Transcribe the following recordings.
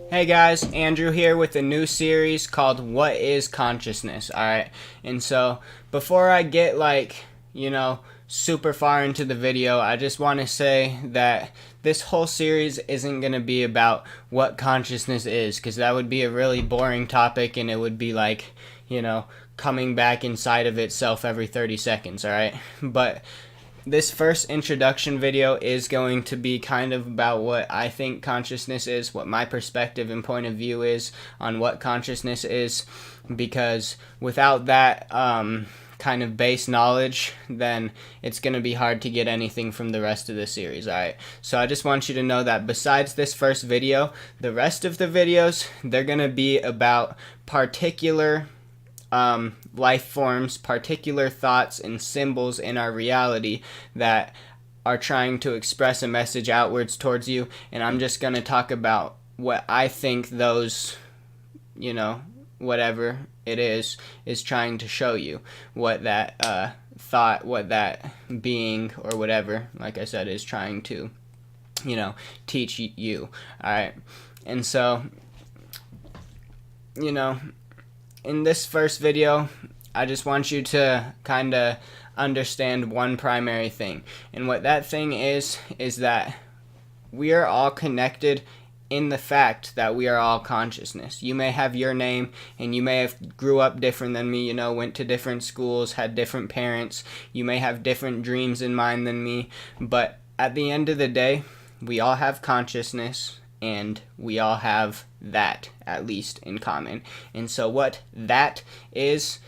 Hey guys, Andrew here with a new series called What is Consciousness? Alright, and so before I get super far into the video, I just want to say that this whole series isn't going to be about what consciousness is, because that would be a really boring topic and it would be like, coming back inside of itself every 30 seconds, alright? But this first introduction video is going to be kind of about what I think consciousness is, what my perspective and point of view is on what consciousness is, because without that kind of base knowledge, then it's going to be hard to get anything from the rest of the series, alright? So I just want you to know that besides this first video, the rest of the videos, they're going to be about particular life forms, particular thoughts and symbols in our reality that are trying to express a message outwards towards you, and I'm just going to talk about what I think those, whatever it is trying to show you, what that thought, what that being or whatever, like I said, is trying to, teach you, alright? And so, in this first video, I just want you to kind of understand one primary thing. And what that thing is that we are all connected in the fact that we are all consciousness. You may have your name, and you may have grew up different than me, went to different schools, had different parents. You may have different dreams in mind than me. But at the end of the day, we all have consciousness, and we all have that, at least, in common. And so what that is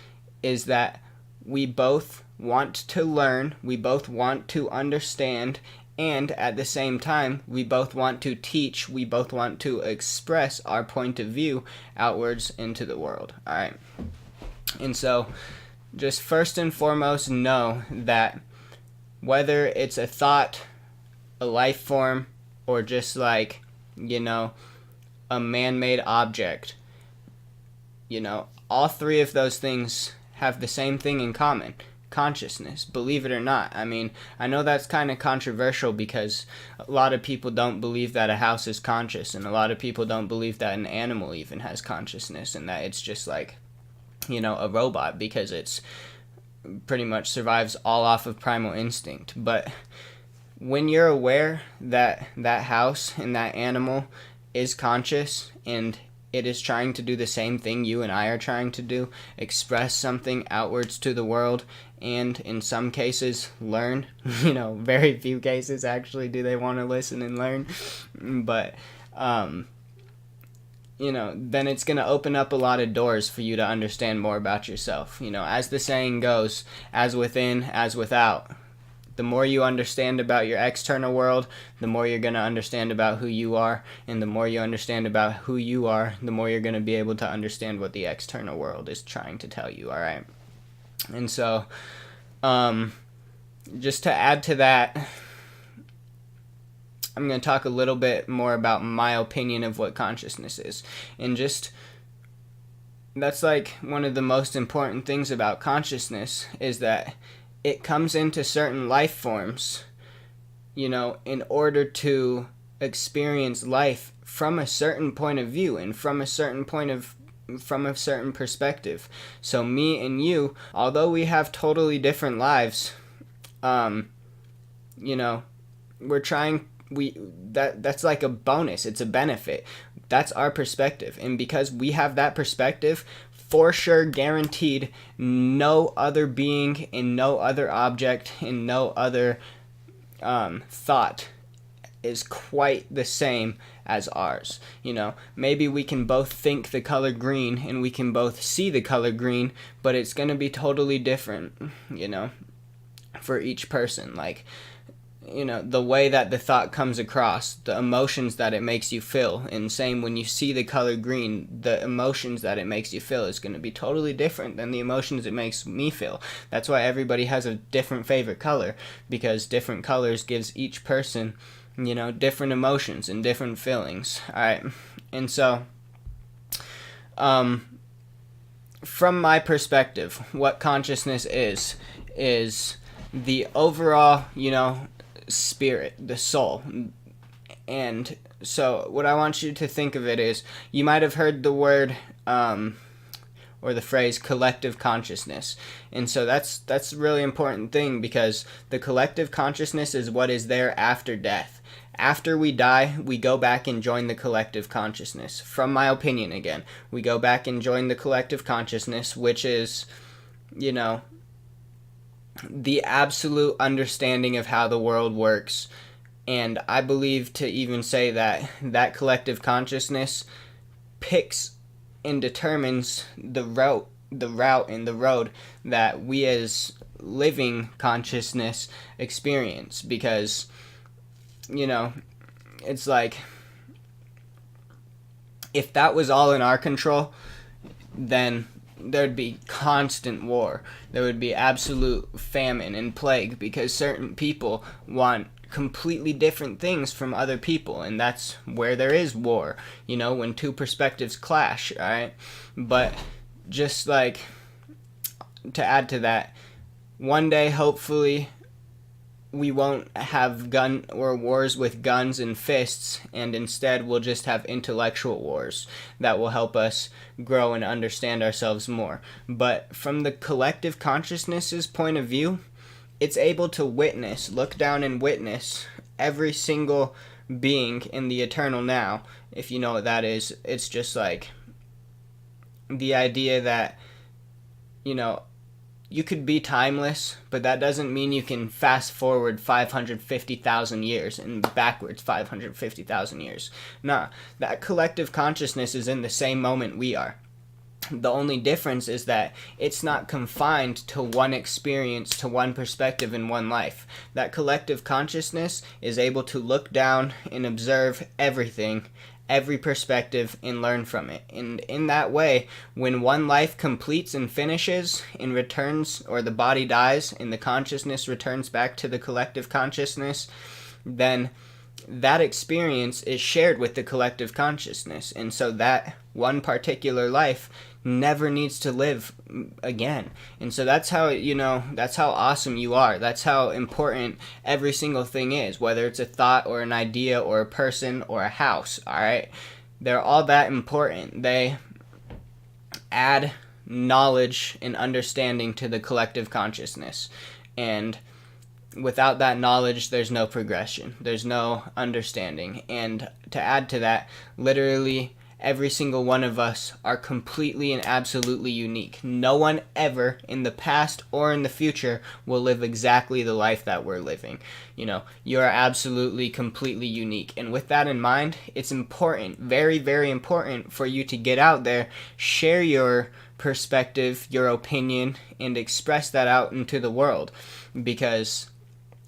that we both want to learn, we both want to understand, and at the same time, we both want to teach, we both want to express our point of view outwards into the world, alright? And so, just first and foremost, know that whether it's a thought, a life form, or just like, a man-made object, all three of those things have the same thing in common: consciousness, believe it or not. I mean, I know that's kind of controversial because a lot of people don't believe that a house is conscious, and a lot of people don't believe that an animal even has consciousness, and that it's just like, a robot, because it's pretty much survives all off of primal instinct. But when you're aware that that house and that animal is conscious and it is trying to do the same thing you and I are trying to do, express something outwards to the world, and in some cases learn, very few cases actually do they want to listen and learn, but then it's going to open up a lot of doors for you to understand more about yourself. As the saying goes, as within, as without. The more you understand about your external world, the more you're going to understand about who you are, and the more you understand about who you are, the more you're going to be able to understand what the external world is trying to tell you, alright? And so, just to add to that, I'm going to talk a little bit more about my opinion of what consciousness is. And that's like one of the most important things about consciousness, is that it comes into certain life forms, in order to experience life from a certain point of view and from a certain perspective. So me and you, although we have totally different lives, that's like a bonus. It's a benefit. That's our perspective. And because we have that perspective, for sure, guaranteed, no other being and no other object and no other thought is quite the same as ours. Maybe we can both think the color green and we can both see the color green, but it's going to be totally different, for each person. Like, the way that the thought comes across, the emotions that it makes you feel, and same when you see the color green, the emotions that it makes you feel is going to be totally different than the emotions it makes me feel. That's why everybody has a different favorite color, because different colors gives each person, different emotions and different feelings. Alright, and so, from my perspective, what consciousness is the overall, spirit, the soul, and So what I want you to think of it is, you might have heard the word or the phrase collective consciousness. And so that's a really important thing, because the collective consciousness is what is there after death. After we die, we go back and join the collective consciousness. From my opinion, again, we go back and join the collective consciousness, which is, you know, the absolute understanding of how the world works. And I believe to even say that that collective consciousness picks and determines the route and the road that we as living consciousness experience. Because, you know, it's like, if that was all in our control, then there'd be constant war. There would be absolute famine and plague, because certain people want completely different things from other people, and that's where there is war, you know, when two perspectives clash, alright? But just like, to add to that, one day, hopefully, we won't have gun or wars with guns and fists, and instead we'll just have intellectual wars that will help us grow and understand ourselves more. But from the collective consciousness's point of view, it's able to look down and witness every single being in the eternal now. If you know what that is, it's just like the idea that, you know, you could be timeless, but that doesn't mean you can fast forward 550,000 years and backwards 550,000 years. Nah, that collective consciousness is in the same moment we are. The only difference is that it's not confined to one experience, to one perspective in one life. That collective consciousness is able to look down and observe everything, every perspective, and learn from it. And in that way, when one life completes and finishes and returns, or the body dies and the consciousness returns back to the collective consciousness, then that experience is shared with the collective consciousness. And so that one particular life never needs to live again. And so that's how, you know, that's how awesome you are. That's how important every single thing is, whether it's a thought or an idea or a person or a house, all right? They're all that important. They add knowledge and understanding to the collective consciousness. And without that knowledge, there's no progression. There's no understanding. And to add to that, literally every single one of us are completely and absolutely unique. No one ever in the past or in the future will live exactly the life that we're living. You know, you are absolutely, completely unique. And with that in mind, it's important, very, very important for you to get out there, share your perspective, your opinion, and express that out into the world. Because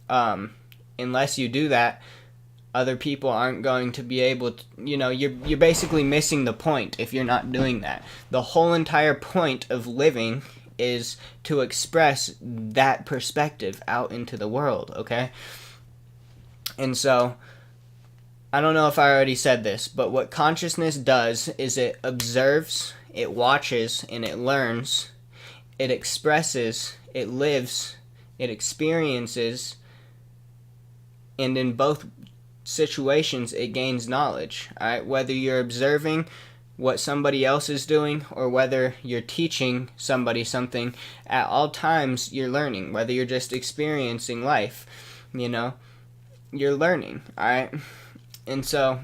unless you do that, other people aren't going to be able to, you know, you're basically missing the point if you're not doing that. The whole entire point of living is to express that perspective out into the world, okay? And so, I don't know if I already said this, but what consciousness does is it observes, it watches, and it learns, it expresses, it lives, it experiences, and in both situations it gains knowledge. Alright, whether you're observing what somebody else is doing or whether you're teaching somebody something, at all times you're learning. Whether you're just experiencing life, you know, you're learning. Alright, and so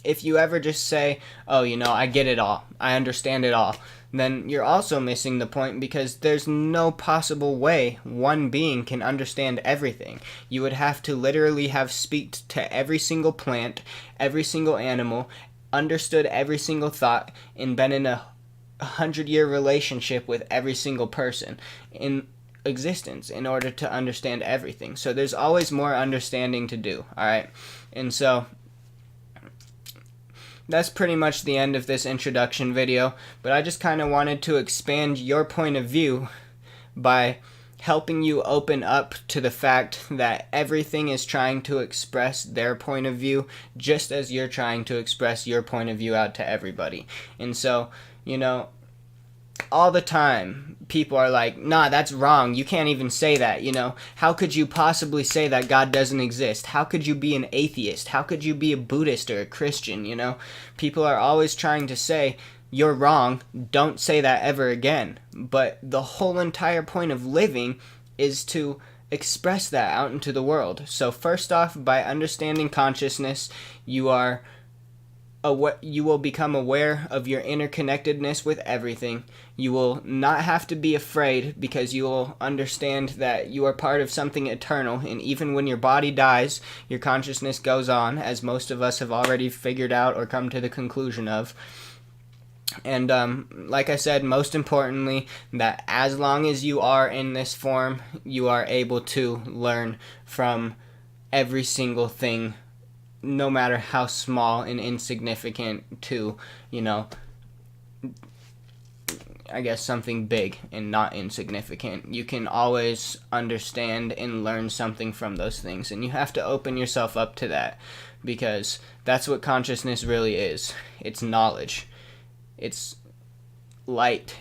if you ever just say, oh, you know, I get it all, I understand it all, then you're also missing the point, because there's no possible way one being can understand everything. You would have to literally have speak to every single plant, every single animal, understood every single thought, and been in a 100-year relationship with every single person in existence in order to understand everything. So there's always more understanding to do, alright? And so that's pretty much the end of this introduction video, but I just kind of wanted to expand your point of view by helping you open up to the fact that everything is trying to express their point of view just as you're trying to express your point of view out to everybody. And so, you know, all the time, people are like, nah, that's wrong. You can't even say that, you know. How could you possibly say that God doesn't exist? How could you be an atheist? How could you be a Buddhist or a Christian, you know? People are always trying to say, you're wrong, don't say that ever again. But the whole entire point of living is to express that out into the world. So first off, by understanding consciousness, you will become aware of your interconnectedness with everything. You will not have to be afraid because you will understand that you are part of something eternal, and even when your body dies, your consciousness goes on, as most of us have already figured out or come to the conclusion of. And like I said, most importantly, that as long as you are in this form, you are able to learn from every single thing, no matter how small and insignificant, to, you know, I guess something big and not insignificant. You can always understand and learn something from those things, and you have to open yourself up to that, because that's what consciousness really is. It's knowledge. It's light.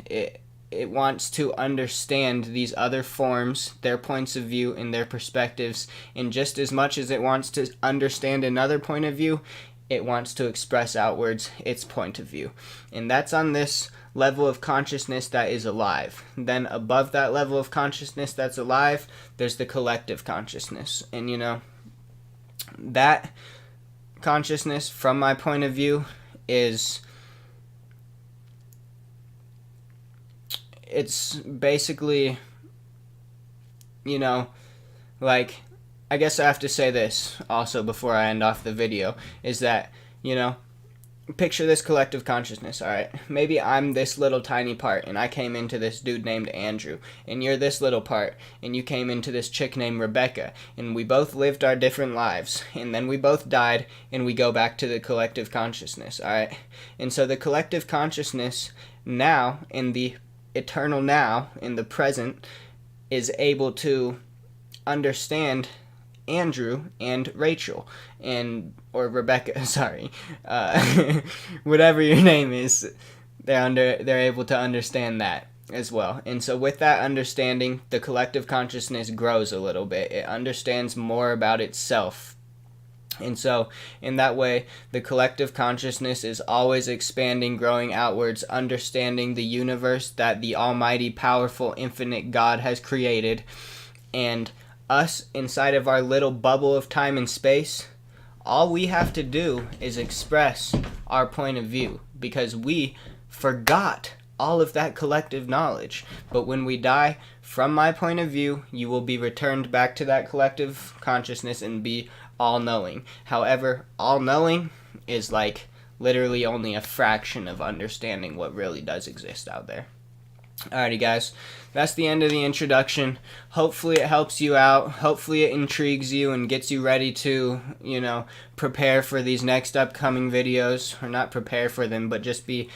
It wants to understand these other forms, their points of view, and their perspectives, and just as much as it wants to understand another point of view, it wants to express outwards its point of view. And that's on this level of consciousness that is alive. Then above that level of consciousness that's alive, there's the collective consciousness. And you know, that consciousness, from my point of view, it's basically, you know, like, I guess I have to say this also before I end off the video, is that, you know, picture this collective consciousness, alright? Maybe I'm this little tiny part, and I came into this dude named Andrew, and you're this little part, and you came into this chick named Rebecca, and we both lived our different lives, and then we both died, and we go back to the collective consciousness, alright? And so the collective consciousness now, in the eternal now, in the present, is able to understand Andrew and Rachel, or Rebecca, sorry, whatever your name is, they're able to understand that as well. And so with that understanding, the collective consciousness grows a little bit. It understands more about itself. And so, in that way, the collective consciousness is always expanding, growing outwards, understanding the universe that the almighty, powerful, infinite God has created. And us, inside of our little bubble of time and space, all we have to do is express our point of view, because we forgot all of that collective knowledge. But when we die, from my point of view, you will be returned back to that collective consciousness and be all-knowing. However, all-knowing is like literally only a fraction of understanding what really does exist out there. Alrighty guys, that's the end of the introduction. Hopefully it helps you out. Hopefully it intrigues you and gets you ready to, you know, prepare for these next upcoming videos. Or not prepare for them, but just be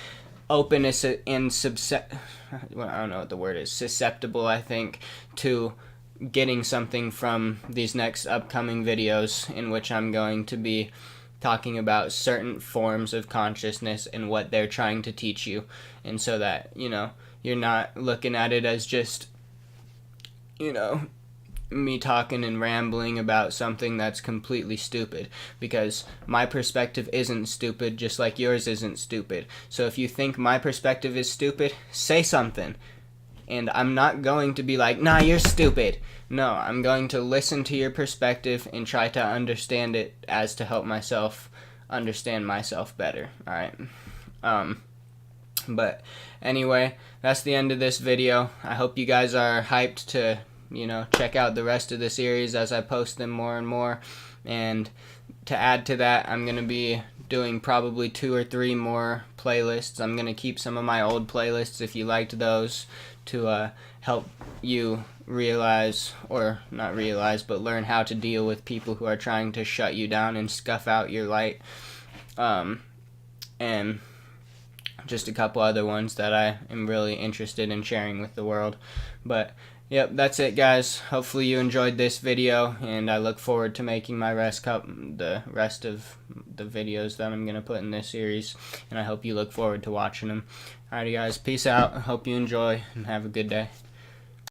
open and I don't know what the word is, susceptible, I think, to getting something from these next upcoming videos, in which I'm going to be talking about certain forms of consciousness and what they're trying to teach you, and so that, you know, you're not looking at it as just, you know, me talking and rambling about something that's completely stupid, because my perspective isn't stupid, just like yours isn't stupid. So if you think my perspective is stupid, say something. And I'm not going to be like, nah, you're stupid. No, I'm going to listen to your perspective and try to understand it as to help myself understand myself better. Alright. But anyway, that's the end of this video. I hope you guys are hyped to, you know, check out the rest of the series as I post them more and more. And to add to that, I'm going to be doing probably 2 or 3 more playlists. I'm going to keep some of my old playlists if you liked those, to help you realize, or not realize, but learn how to deal with people who are trying to shut you down and scuff out your light. And just a couple other ones that I am really interested in sharing with the world. But yep, that's it guys. Hopefully you enjoyed this video, and I look forward to making the rest of the videos that I'm going to put in this series, and I hope you look forward to watching them. Alrighty guys, peace out. Hope you enjoy and have a good day.